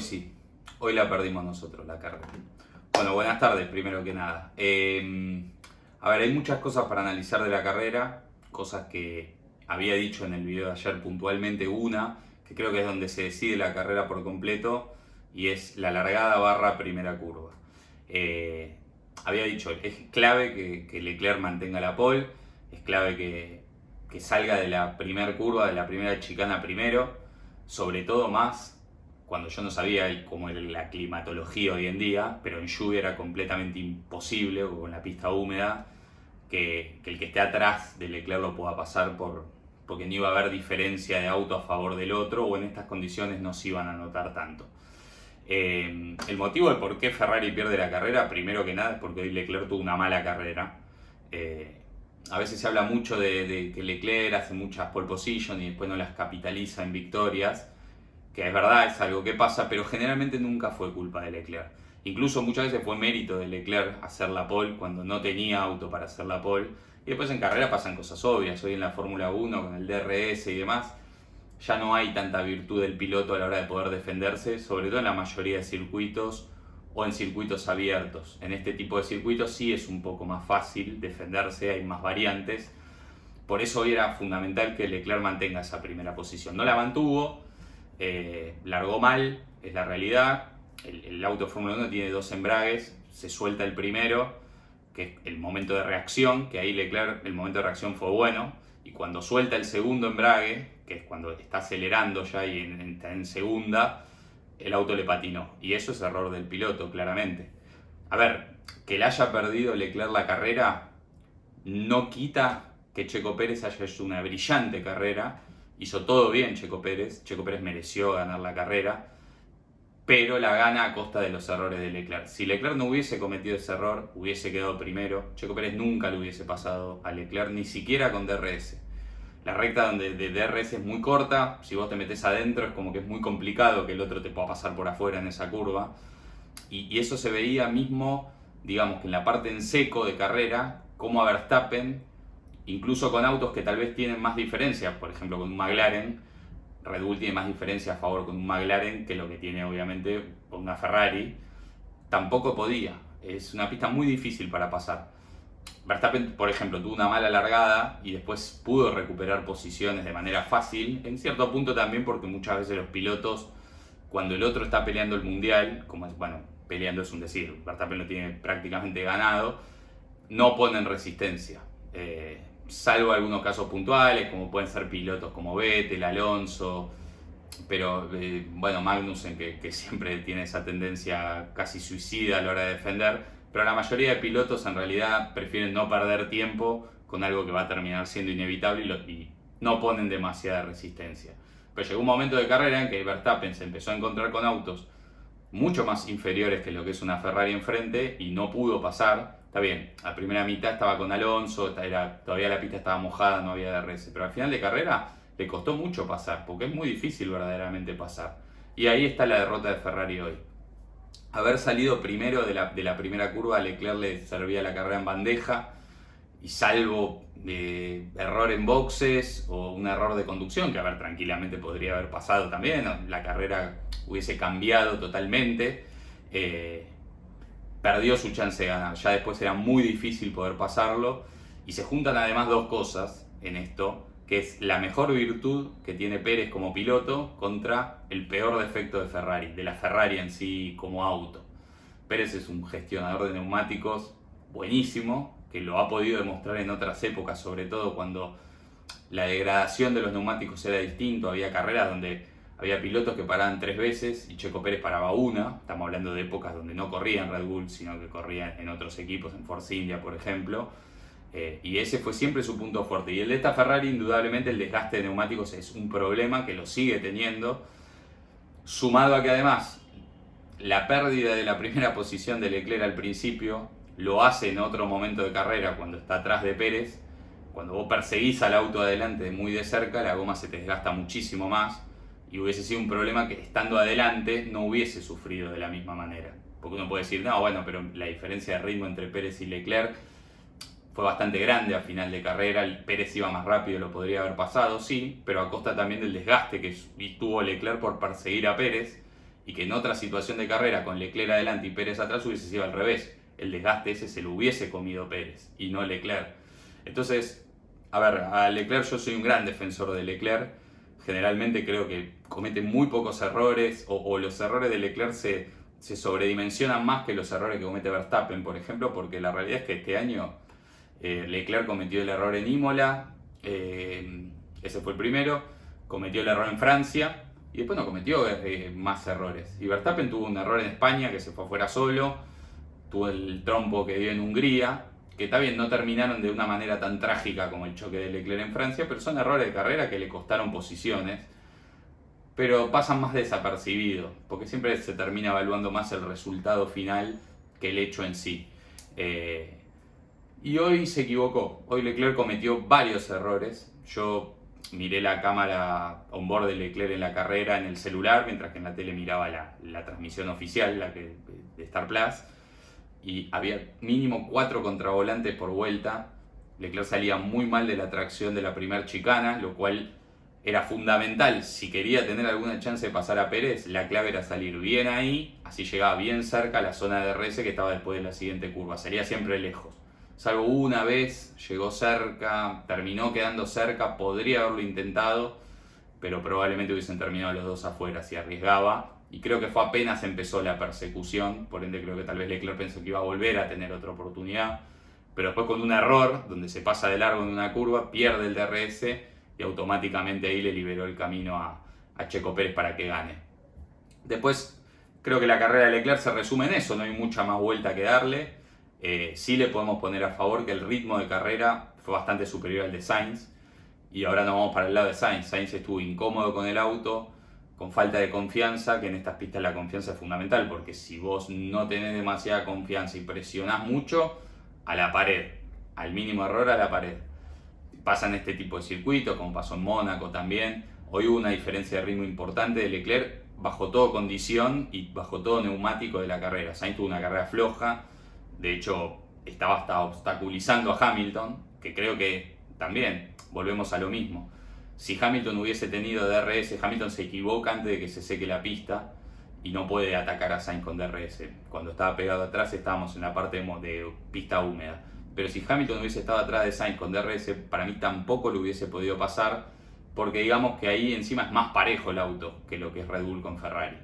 sí. Hoy la perdimos nosotros, la carrera. Bueno, buenas tardes, primero que nada. A ver, hay muchas cosas para analizar de la carrera, cosas que había dicho en el video de ayer puntualmente. Una, que creo que es donde se decide la carrera por completo, y es la largada barra primera curva. Había dicho, es clave que Leclerc mantenga la pole, es clave que salga de la primera curva, de la primera chicana primero, sobre todo más cuando yo no sabía cómo era la climatología hoy en día, pero en lluvia era completamente imposible, o con la pista húmeda, que el que esté atrás de Leclerc lo pueda pasar porque no iba a haber diferencia de auto a favor del otro, o en estas condiciones no se iban a notar tanto. El motivo de por qué Ferrari pierde la carrera, primero que nada, es porque hoy Leclerc tuvo una mala carrera. A veces se habla mucho de que Leclerc hace muchas pole position y después no las capitaliza en victorias, que es verdad, es algo que pasa, pero generalmente nunca fue culpa de Leclerc. Incluso muchas veces fue mérito de Leclerc hacer la pole cuando no tenía auto para hacer la pole. Y después en carrera pasan cosas obvias. Hoy en la Fórmula 1 con el DRS y demás, ya no hay tanta virtud del piloto a la hora de poder defenderse, sobre todo en la mayoría de circuitos o en circuitos abiertos. En este tipo de circuitos sí es un poco más fácil defenderse, hay más variantes. Por eso hoy era fundamental que Leclerc mantenga esa primera posición. No la mantuvo, largó mal, es la realidad. El auto Fórmula 1 tiene dos embragues, se suelta el primero, que es el momento de reacción, que ahí Leclerc, el momento de reacción fue bueno, y cuando suelta el segundo embrague, que es cuando está acelerando ya y está en segunda, el auto le patinó. Y eso es error del piloto, claramente. A ver, que le haya perdido Leclerc la carrera no quita que Checo Pérez haya hecho una brillante carrera. Hizo todo bien Checo Pérez mereció ganar la carrera, pero la gana a costa de los errores de Leclerc. Si Leclerc no hubiese cometido ese error, hubiese quedado primero. Checo Pérez nunca le hubiese pasado a Leclerc, ni siquiera con DRS. La recta donde de DRS es muy corta, si vos te metés adentro es como que es muy complicado que el otro te pueda pasar por afuera en esa curva. Y eso se veía mismo, digamos que en la parte en seco de carrera, como a Verstappen, incluso con autos que tal vez tienen más diferencias, por ejemplo con un McLaren, Red Bull tiene más diferencia a favor con un McLaren que lo que tiene obviamente con una Ferrari, tampoco podía. Es una pista muy difícil para pasar. Verstappen, por ejemplo, tuvo una mala largada y después pudo recuperar posiciones de manera fácil, en cierto punto también porque muchas veces los pilotos, cuando el otro está peleando el mundial, como es, bueno, peleando es un decir, Verstappen lo tiene prácticamente ganado, no ponen resistencia. Salvo algunos casos puntuales, como pueden ser pilotos como Vettel, Alonso, pero bueno, Magnussen, que siempre tiene esa tendencia casi suicida a la hora de defender, pero la mayoría de pilotos en realidad prefieren no perder tiempo con algo que va a terminar siendo inevitable y no ponen demasiada resistencia. Pero llegó un momento de carrera en que Verstappen se empezó a encontrar con autos mucho más inferiores que lo que es una Ferrari enfrente y no pudo pasar. Está bien, la primera mitad estaba con Alonso, todavía la pista estaba mojada, no había DRS, pero al final de carrera le costó mucho pasar, porque es muy difícil verdaderamente pasar. Y ahí está la derrota de Ferrari hoy. Haber salido primero de la primera curva, a Leclerc le servía la carrera en bandeja, y salvo error en boxes o un error de conducción, que a ver, tranquilamente podría haber pasado también, la carrera hubiese cambiado totalmente, perdió su chance de ganar. Ya después era muy difícil poder pasarlo, y se juntan además dos cosas en esto, que es la mejor virtud que tiene Pérez como piloto contra el peor defecto de Ferrari, de la Ferrari en sí como auto. Pérez es un gestionador de neumáticos buenísimo, que lo ha podido demostrar en otras épocas, sobre todo cuando la degradación de los neumáticos era distinto. Había carreras donde había pilotos que paraban 3 veces y Checo Pérez paraba una. Estamos hablando de épocas donde no corría en Red Bull, sino que corría en otros equipos, en Force India, por ejemplo. Y ese fue siempre su punto fuerte. Y el de esta Ferrari, indudablemente, el desgaste de neumáticos es un problema que lo sigue teniendo. Sumado a que además la pérdida de la primera posición de Leclerc al principio lo hace en otro momento de carrera, cuando está atrás de Pérez. Cuando vos perseguís al auto adelante muy de cerca, la goma se te desgasta muchísimo más, y hubiese sido un problema que estando adelante no hubiese sufrido de la misma manera. Porque uno puede decir, no, bueno, pero la diferencia de ritmo entre Pérez y Leclerc fue bastante grande a final de carrera. El Pérez iba más rápido, lo podría haber pasado, sí, pero a costa también del desgaste que tuvo Leclerc por perseguir a Pérez, y que en otra situación de carrera con Leclerc adelante y Pérez atrás hubiese sido al revés. El desgaste ese se lo hubiese comido Pérez y no Leclerc. Entonces, a ver, a Leclerc yo soy un gran defensor de Leclerc. Generalmente creo que comete muy pocos errores o los errores de Leclerc se sobredimensionan más que los errores que comete Verstappen, por ejemplo, porque la realidad es que este año Leclerc cometió el error en Imola, ese fue el primero, cometió el error en Francia y después no cometió más errores. Y Verstappen tuvo un error en España que se fue afuera solo, tuvo el trompo que dio en Hungría, que está bien, no terminaron de una manera tan trágica como el choque de Leclerc en Francia, pero son errores de carrera que le costaron posiciones, pero pasan más desapercibidos, porque siempre se termina evaluando más el resultado final que el hecho en sí. Y hoy se equivocó, hoy Leclerc cometió varios errores. Yo miré la cámara onboard de Leclerc en la carrera en el celular, mientras que en la tele miraba la transmisión oficial, de Star Plus, y había mínimo 4 contravolantes por vuelta. Leclerc salía muy mal de la tracción de la primera chicana, lo cual era fundamental. Si quería tener alguna chance de pasar a Pérez, la clave era salir bien ahí, así llegaba bien cerca a la zona de DRS que estaba después de la siguiente curva. Salía siempre lejos. Salvo una vez, llegó cerca, terminó quedando cerca, podría haberlo intentado, pero probablemente hubiesen terminado los dos afuera si arriesgaba. Y creo que fue apenas empezó la persecución, por ende creo que tal vez Leclerc pensó que iba a volver a tener otra oportunidad. Pero después con un error, donde se pasa de largo en una curva, pierde el DRS y automáticamente ahí le liberó el camino a Checo Pérez para que gane. Después creo que la carrera de Leclerc se resume en eso, no hay mucha más vuelta que darle. Sí le podemos poner a favor que el ritmo de carrera fue bastante superior al de Sainz. Y ahora nos vamos para el lado de Sainz. Sainz estuvo incómodo con el auto, con falta de confianza, que en estas pistas la confianza es fundamental, porque si vos no tenés demasiada confianza y presionás mucho, a la pared, al mínimo error a la pared. Pasa en este tipo de circuitos, como pasó en Mónaco también. Hoy hubo una diferencia de ritmo importante de Leclerc bajo todo condición y bajo todo neumático de la carrera. Sainz tuvo una carrera floja, de hecho estaba hasta obstaculizando a Hamilton, que creo que también volvemos a lo mismo. Si Hamilton hubiese tenido DRS, Hamilton se equivoca antes de que se seque la pista y no puede atacar a Sainz con DRS. Cuando estaba pegado atrás estábamos en la parte de pista húmeda. Pero si Hamilton hubiese estado atrás de Sainz con DRS, para mí tampoco lo hubiese podido pasar, porque digamos que ahí encima es más parejo el auto que lo que es Red Bull con Ferrari.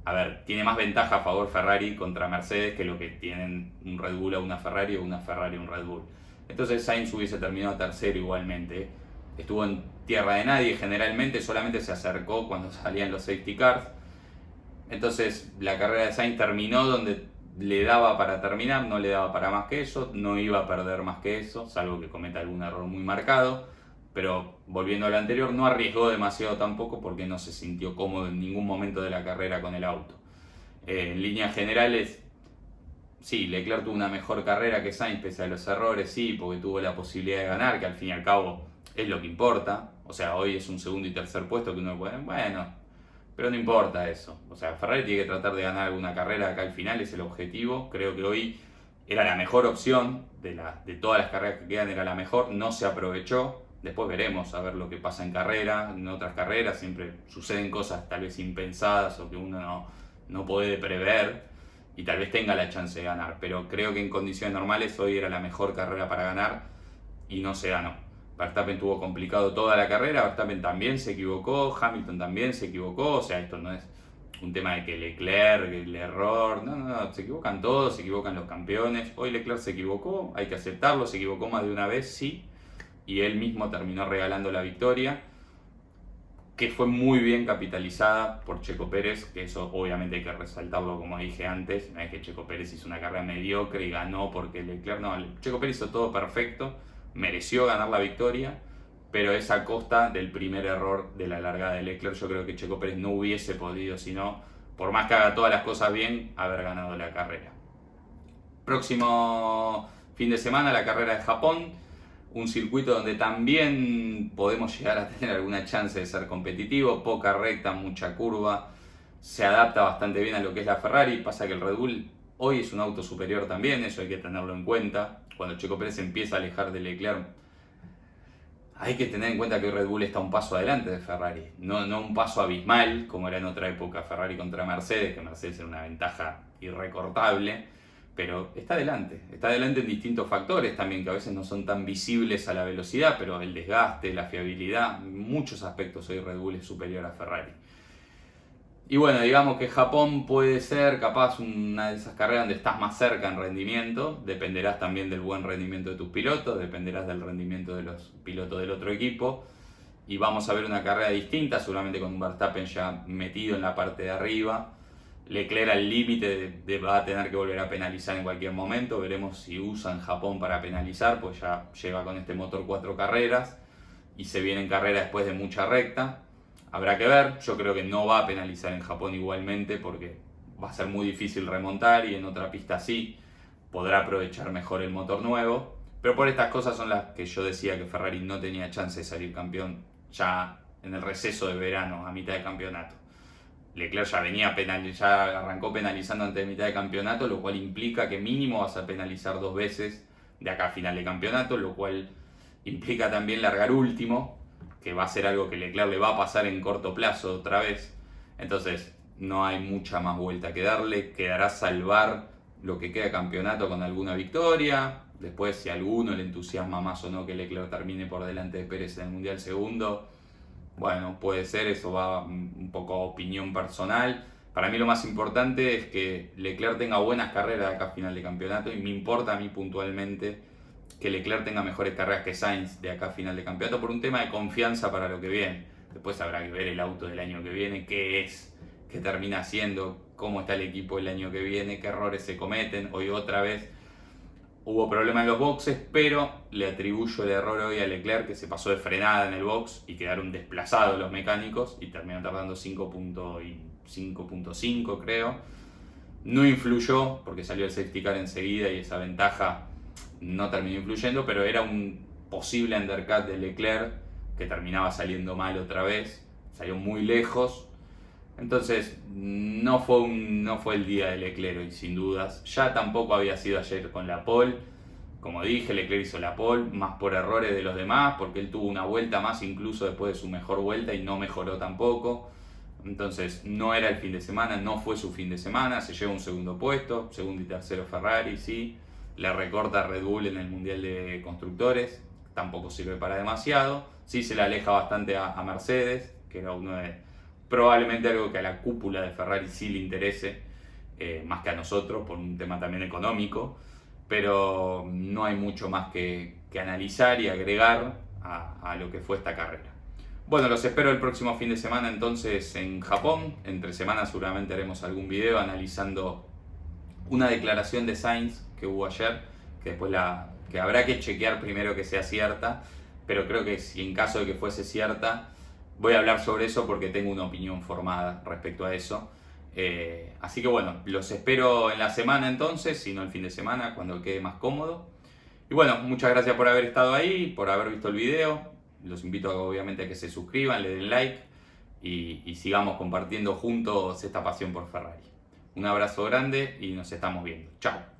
A ver, tiene más ventaja a favor Ferrari contra Mercedes que lo que tienen un Red Bull a una Ferrari o una Ferrari a un Red Bull. Entonces Sainz hubiese terminado tercero igualmente. Estuvo en tierra de nadie generalmente, solamente se acercó cuando salían los safety cars. Entonces la carrera de Sainz terminó donde le daba para terminar, no le daba para más que eso, no iba a perder más que eso, salvo que cometa algún error muy marcado. Pero volviendo a lo anterior, no arriesgó demasiado tampoco porque no se sintió cómodo en ningún momento de la carrera con el auto. En líneas generales, sí, Leclerc tuvo una mejor carrera que Sainz pese a los errores, sí, porque tuvo la posibilidad de ganar, que al fin y al cabo es lo que importa. O sea, hoy es un segundo y tercer puesto que uno puede, bueno, pero no importa eso. O sea, Ferrari tiene que tratar de ganar alguna carrera acá al final, es el objetivo. Creo que hoy era la mejor opción, de todas las carreras que quedan era la mejor, no se aprovechó. Después veremos a ver lo que pasa en carrera, en otras carreras siempre suceden cosas tal vez impensadas o que uno no puede prever y tal vez tenga la chance de ganar, pero creo que en condiciones normales hoy era la mejor carrera para ganar y no se ganó. Verstappen tuvo complicado toda la carrera, Verstappen también se equivocó, Hamilton también se equivocó, o sea, esto no es un tema de que Leclerc, el error, no, se equivocan todos, se equivocan los campeones. Hoy Leclerc se equivocó, hay que aceptarlo, se equivocó más de una vez, sí, y él mismo terminó regalando la victoria, que fue muy bien capitalizada por Checo Pérez, que eso obviamente hay que resaltarlo como dije antes, no es que Checo Pérez hizo una carrera mediocre y ganó porque Leclerc, no, Checo Pérez hizo todo perfecto, mereció ganar la victoria, pero es a costa del primer error de la largada de Leclerc. Yo creo que Checo Pérez no hubiese podido, sino, por más que haga todas las cosas bien, haber ganado la carrera. Próximo fin de semana la carrera de Japón, un circuito donde también podemos llegar a tener alguna chance de ser competitivo, poca recta, mucha curva, se adapta bastante bien a lo que es la Ferrari, pasa que el Red Bull hoy es un auto superior también, eso hay que tenerlo en cuenta. Cuando Checo Pérez empieza a alejar de Leclerc, hay que tener en cuenta que Red Bull está un paso adelante de Ferrari, no un paso abismal como era en otra época Ferrari contra Mercedes, que Mercedes era una ventaja irrecortable, pero está adelante en distintos factores también que a veces no son tan visibles a la velocidad, pero el desgaste, la fiabilidad, en muchos aspectos hoy Red Bull es superior a Ferrari. Y bueno, digamos que Japón puede ser capaz una de esas carreras donde estás más cerca en rendimiento, dependerás también del buen rendimiento de tus pilotos, dependerás del rendimiento de los pilotos del otro equipo, y vamos a ver una carrera distinta, seguramente con un Verstappen ya metido en la parte de arriba. Leclerc al límite va a tener que volver a penalizar en cualquier momento, veremos si usan Japón para penalizar, pues ya lleva con este motor 4 carreras y se viene en carrera después de mucha recta. Habrá que ver, yo creo que no va a penalizar en Japón igualmente porque va a ser muy difícil remontar y en otra pista sí, podrá aprovechar mejor el motor nuevo, pero por estas cosas son las que yo decía que Ferrari no tenía chance de salir campeón ya en el receso de verano, a mitad de campeonato. Leclerc ya arrancó penalizando antes de mitad de campeonato, lo cual implica que mínimo vas a penalizar 2 veces de acá a final de campeonato, lo cual implica también largar último, que va a ser algo que Leclerc le va a pasar en corto plazo otra vez. Entonces no hay mucha más vuelta que darle, quedará salvar lo que queda de campeonato con alguna victoria. Después, si a alguno le entusiasma más o no que Leclerc termine por delante de Pérez en el Mundial segundo, bueno, puede ser, eso va un poco a opinión personal. Para mí lo más importante es que Leclerc tenga buenas carreras de acá a final de campeonato, y me importa a mí puntualmente que Leclerc tenga mejores carreras que Sainz de acá a final de campeonato por un tema de confianza para lo que viene. Después habrá que ver el auto del año que viene, qué es, qué termina haciendo, cómo está el equipo el año que viene, qué errores se cometen. Hoy otra vez hubo problemas en los boxes, pero le atribuyo el error hoy a Leclerc, que se pasó de frenada en el box y quedaron desplazados los mecánicos y terminó tardando 5.5 creo. No influyó porque salió el safety car enseguida y esa ventaja no terminó influyendo, pero era un posible undercut de Leclerc que terminaba saliendo mal otra vez, salió muy lejos. Entonces no fue el día de Leclerc hoy, sin dudas. Ya tampoco había sido ayer con la pole. Como dije, Leclerc hizo la pole más por errores de los demás, porque él tuvo una vuelta más incluso después de su mejor vuelta y no mejoró tampoco. Entonces no era el fin de semana, no fue su fin de semana, se lleva un segundo puesto, segundo y tercero Ferrari, sí. Le recorta a Red Bull en el Mundial de Constructores, tampoco sirve para demasiado. Sí se le aleja bastante a Mercedes, que era probablemente algo que a la cúpula de Ferrari sí le interese, más que a nosotros, por un tema también económico. Pero no hay mucho más que analizar y agregar a lo que fue esta carrera. Bueno, los espero el próximo fin de semana entonces en Japón. Entre semanas seguramente haremos algún video analizando una declaración de Sainz que hubo ayer, que después que habrá que chequear primero que sea cierta, pero creo que si en caso de que fuese cierta, voy a hablar sobre eso porque tengo una opinión formada respecto a eso. Así que bueno, los espero en la semana entonces, si no el fin de semana, cuando quede más cómodo. Y bueno, muchas gracias por haber estado ahí, por haber visto el video. Los invito obviamente a que se suscriban, le den like y sigamos compartiendo juntos esta pasión por Ferrari. Un abrazo grande y nos estamos viendo. Chao.